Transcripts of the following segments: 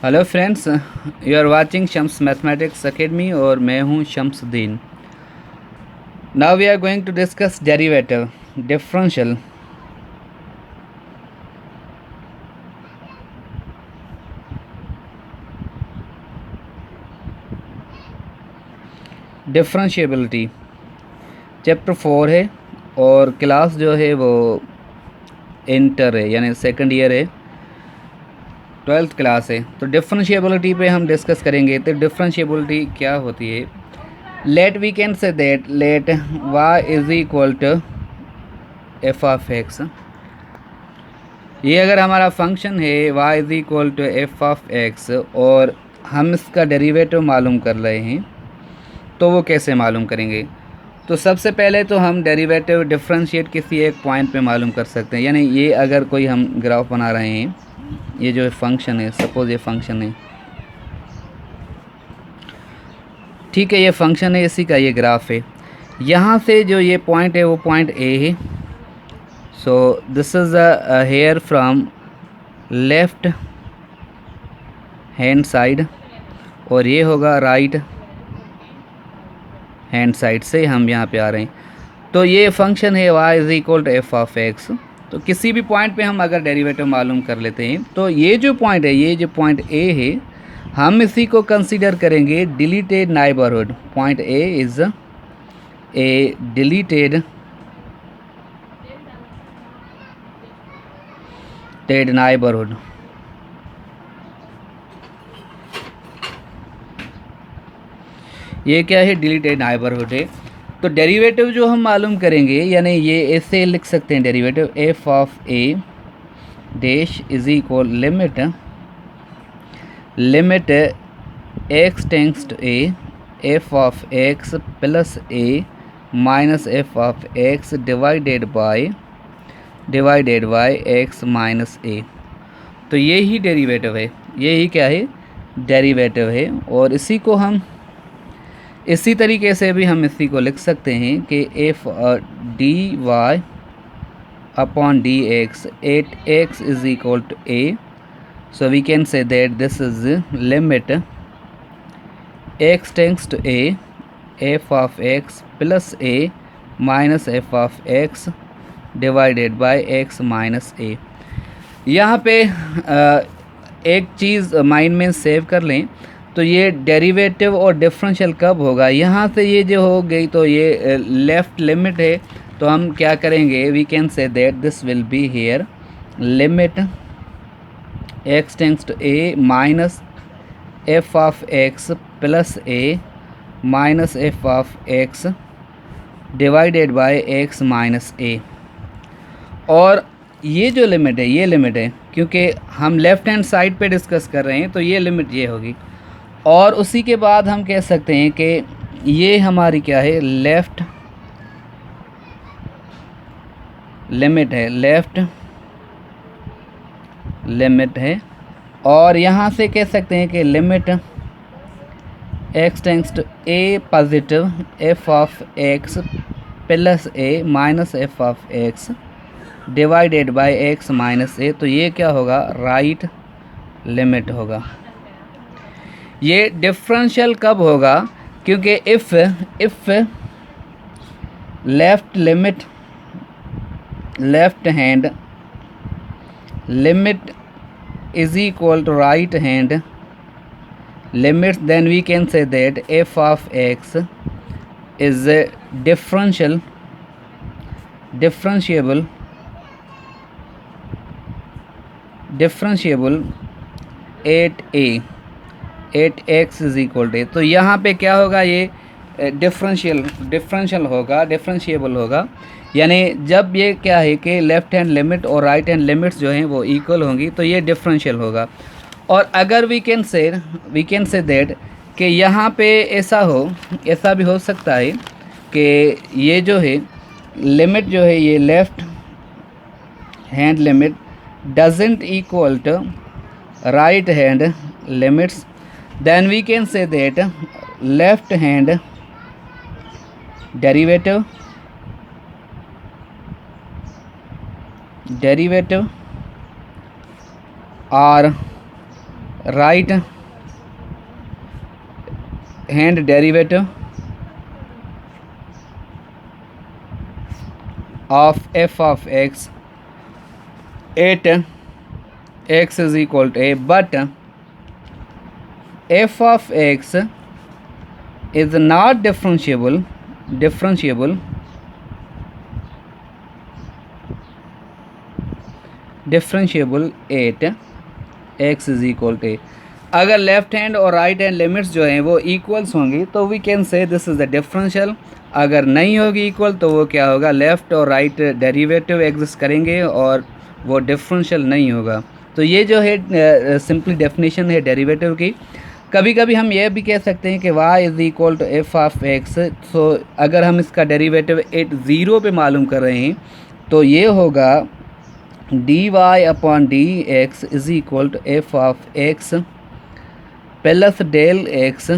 Hello friends, you are watching Shams mathematics academy और मैं हूं Shamsuddin. Now we are going to discuss derivative differential. Differentiability chapter 4 है और class जो है वो इंटर है, यानी सेकंड ईयर है, 12th क्लास है। तो डिफरेंशिएबिलिटी पे हम डिस्कस करेंगे। तो डिफरेंशिएबिलिटी क्या होती है? Let we can say that let y is equal to f of x. ये अगर हमारा फंक्शन है y is equal to f of x और हम इसका डेरिवेटिव मालूम कर रहे हैं, तो वो कैसे मालूम करेंगे? तो सबसे पहले तो हम डेरिवेटिव डिफरेंशिएट किसी एक पॉइंट पे मालूम कर सकते हैं। यानी ये अगर कोई हम ग्राफ बना रहे हैं, ये जो फंक्शन है, सपोज़ ये फंक्शन है, ठीक है, ये फंक्शन है, इसी का ये ग्राफ है। यहाँ से जो ये पॉइंट है वो पॉइंट ए है। So this is a here from left hand side और ये होगा राइट हैंड साइड से हम यहाँ पे आ रहे हैं। तो ये फंक्शन है y is equal to f of x. तो किसी भी पॉइंट पे हम अगर डेरिवेटिव मालूम कर लेते हैं, तो ये जो पॉइंट है, ये जो पॉइंट ए है, हम इसी को कंसीडर करेंगे deleted neighbourhood. Point A is a deleted neighbourhood. ये क्या है? डिलीटेड नाइबरहुड है। तो डेरिवेटिव जो हम मालूम करेंगे, यानी ये ऐसे लिख सकते हैं derivative f of a dash is equal limit x tends to a f of x plus a minus f of x divided by x minus a. तो ये ही डेरिवेटिव है, ये ही क्या है? डेरिवेटिव है। और इसी को हम इसी तरीके से भी हम इसी को लिख सकते हैं कि f d y upon d x at x is equal to a. So we can say that this is limit x tends to a f of x plus a minus f of x divided by x minus a. यहाँ पे एक चीज़ mind में save कर लें, तो ये derivative और differential कब होगा? यहाँ से ये जो हो गई, तो ये लेफ़्ट लिमिट है, तो हम क्या करेंगे? We can say that this will be here limit x tends to a minus f of x plus a minus f of x divided by x minus a. और ये जो लिमिट है, ये लिमिट है, क्योंकि हम लेफ़्ट हैंड साइड पे discuss कर रहे हैं, तो ये लिमिट ये होगी। और उसी के बाद हम कह सकते हैं कि ये हमारी क्या है? लेफ़्ट लिमिट है, लेफ़्ट लिमिट है। और यहाँ से कह सकते हैं कि limit x tends to a positive f of x plus a minus f of x divided by x minus a. तो ये क्या होगा? राइट लिमिट होगा। ये डिफरेंशियल कब होगा? क्योंकि if left limit left hand limit is equal to right hand limits, then we can say that f of x is a differentiable at x is equal to। तो यहाँ पे क्या होगा? ये डिफरेंशियल होगा, डिफरेंशिएबल होगा। यानी जब ये क्या है कि लेफ़्ट हैंड लिमिट और राइट हैंड लिमिट्स जो हैं वो इक्वल होंगी, तो ये डिफरेंशियल होगा। और अगर वी कैन से दैट कि यहाँ पे ऐसा भी हो सकता है कि ये जो है लिमिट जो है, ये left hand limit doesn't equal to right hand limits, then we can say that left hand derivative are right hand derivative of f of x at x is equal to a, but f of x is not differentiable at x is equal to a। अगर left hand और right hand limits जो हैं वो equals होंगी तो we can say this is the differential. अगर नहीं होगी इक्वल तो वो क्या होगा, लेफ़्ट और राइट डेरिवेटिव एग्जिस्ट करेंगे और वो डिफरेंशियल नहीं होगा। तो ये जो है सिंपली डेफिनेशन है डेरिवेटिव की। कभी कभी हम ये भी कह सकते हैं कि y is equal to f of x. तो अगर हम इसका डेरिवेटिव एट ज़ीरो पे मालूम कर रहे हैं तो ये होगा dy upon d x is equal to f of x plus del x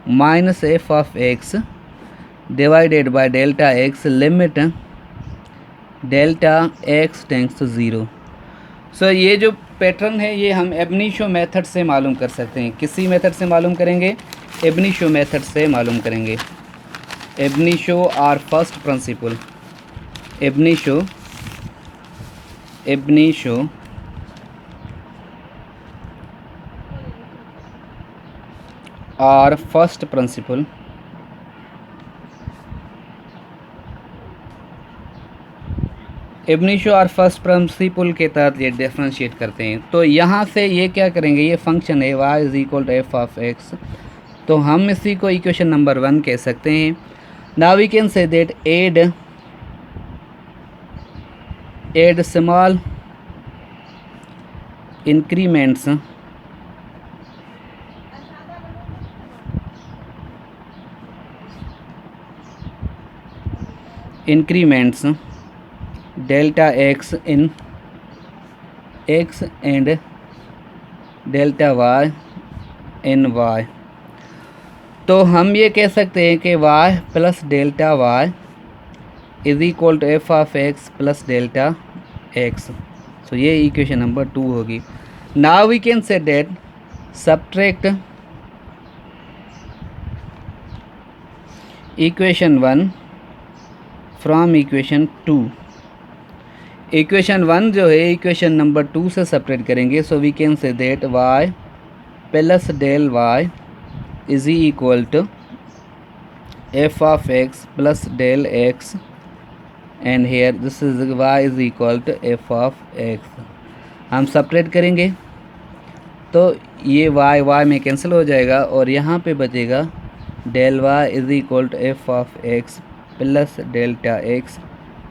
minus f of x divided by delta x limit delta x tends to zero. So ये जो पैटर्न है ये हम एब इनिशियो मेथड से मालूम कर सकते हैं। किसी मेथड से मालूम करेंगे, एब इनिशियो मेथड से मालूम करेंगे। एब इनिशियो और फर्स्ट प्रिंसिपल, एब इनिशियो और फर्स्ट प्रिंसिपल। एब इनिशियो और फर्स्ट प्रिंसिपल के तहत ये डिफरेंशिएट करते हैं। तो यहाँ से ये क्या करेंगे, ये फंक्शन है y is equal to f of x, तो हम इसी को इक्वेशन नंबर 1 कह सकते हैं। Now we can say that add small increments delta x in x and delta y in y. तो हम ये कह सकते हैं कि y plus delta y is equal to f of x plus delta x. तो ये इक्वेशन नंबर 2 होगी। Now we can say that subtract equation 1 from equation 2। Equation 1 जो है इक्वेशन नंबर 2 से सेपरेट करेंगे। So we can say that y plus del y is equal to f of x plus del x and here this is y is equal to f of x. हम separate करेंगे तो ये y में cancel हो जाएगा और यहाँ पे बचेगा del y is equal to f of x plus delta x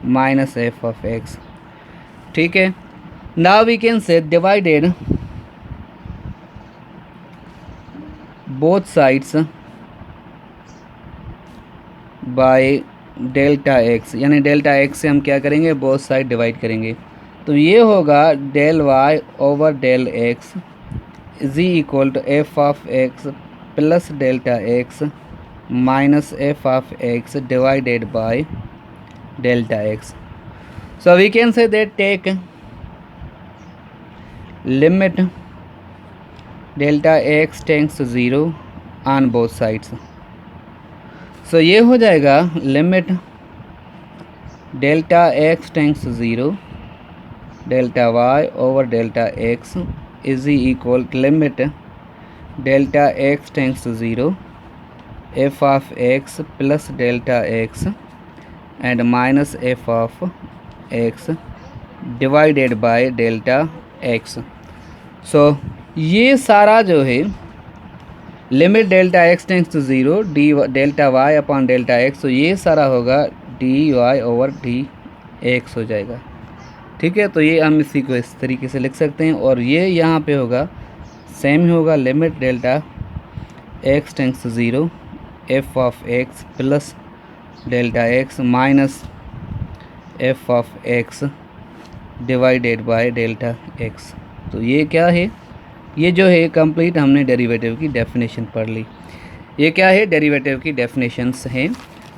minus f of x. ठीक है, now we can say divided both sides by delta x, यानी डेल्टा एक्स से हम क्या करेंगे, बोथ साइड डिवाइड करेंगे। तो ये होगा del y over del x is equal to f of x plus delta x minus f of x divided by delta x. So we can say that take limit delta x tends to 0 on both sides। So ये हो जाएगा limit delta x tends to 0 delta y over delta x is equal to limit delta x tends to 0 f of x plus delta x and minus f of x divided by delta x। So ये सारा जो है limit delta x tends to 0 d delta y upon delta x, तो ये सारा होगा d y over d x हो जाएगा। ठीक है, तो ये हम इसी को इस तरीके से लिख सकते हैं और ये यहाँ पे होगा सेम ही होगा limit delta x tends to 0 f of x plus delta x minus f of x divided by delta x. तो ये क्या है, ये जो है कंप्लीट हमने डेरिवेटिव की डेफिनेशन पढ़ ली। ये क्या है, डेरिवेटिव की डेफिनेशंस हैं।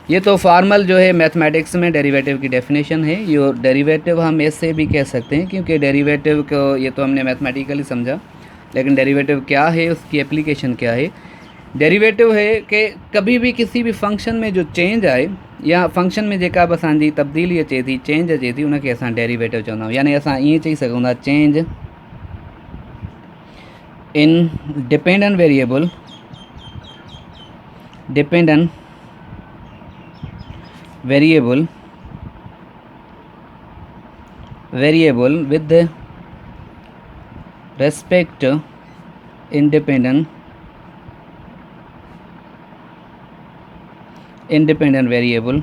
ये तो फॉर्मल जो है मैथमेटिक्स में डेरिवेटिव की डेफिनेशन है। ये डेरिवेटिव हम ऐसे भी कह सकते हैं क्योंकि डेरिवेटिव को ये तो हमने मैथमेटिकली समझा। लेकिन डेरिवेटिव क्या है, उसकी एप्लीकेशन क्या है। डेरिवेटिव है कि कभी भी किसी भी फंक्शन में जो चेंज आए या फंक्शन में जेका बि असांजी तब्दीली अचे थी, चेंज अचे थी, उनखे असां डेरिवेटिव चवंदा आहियूं। यानी असां ईअं चई सघूं था change in dependent variable with respect to independent variable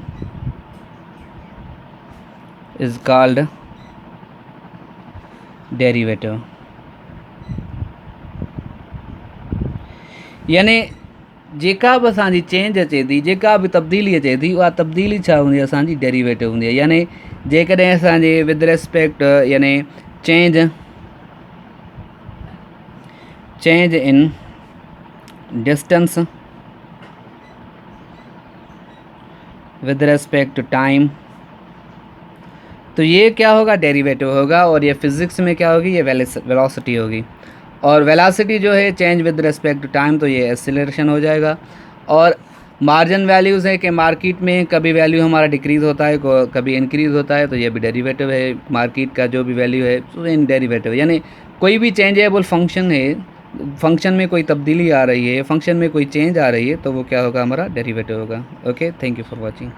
is called derivative। यानी जेका बि असांजी चेंज अचे थी, जेका बि तब्दीली अचे थी, उहा तब्दीली छा हूंदी आहे, असांजी डेरिवेटिव हूंदी आहे। यानी जेकॾहिं असांजे विद रिस्पेक्ट यानी change in distance with respect to time, तो ये क्या होगा, डेरिवेटिव होगा। और ये फिज़िक्स में क्या होगी, ये वेलोसिटी होगी। और वेलोसिटी जो है change with respect to time, तो ये एक्सीलरेशन हो जाएगा। और मार्जिन वैल्यूज़ है कि मार्केट में कभी वैल्यू हमारा डिक्रीज़ होता है, कभी इंक्रीज़ होता है, तो ये भी डेरिवेटिव है। मार्केट का जो भी वैल्यू है तो इन डेरिवेटिव, यानी कोई भी चेंजेबल फंक्शन है, फंक्शन में कोई तब्दीली आ रही है, फंक्शन में कोई चेंज आ रही है, तो वो क्या होगा, हमारा डेरिवेटिव होगा। Okay, thank you for watching.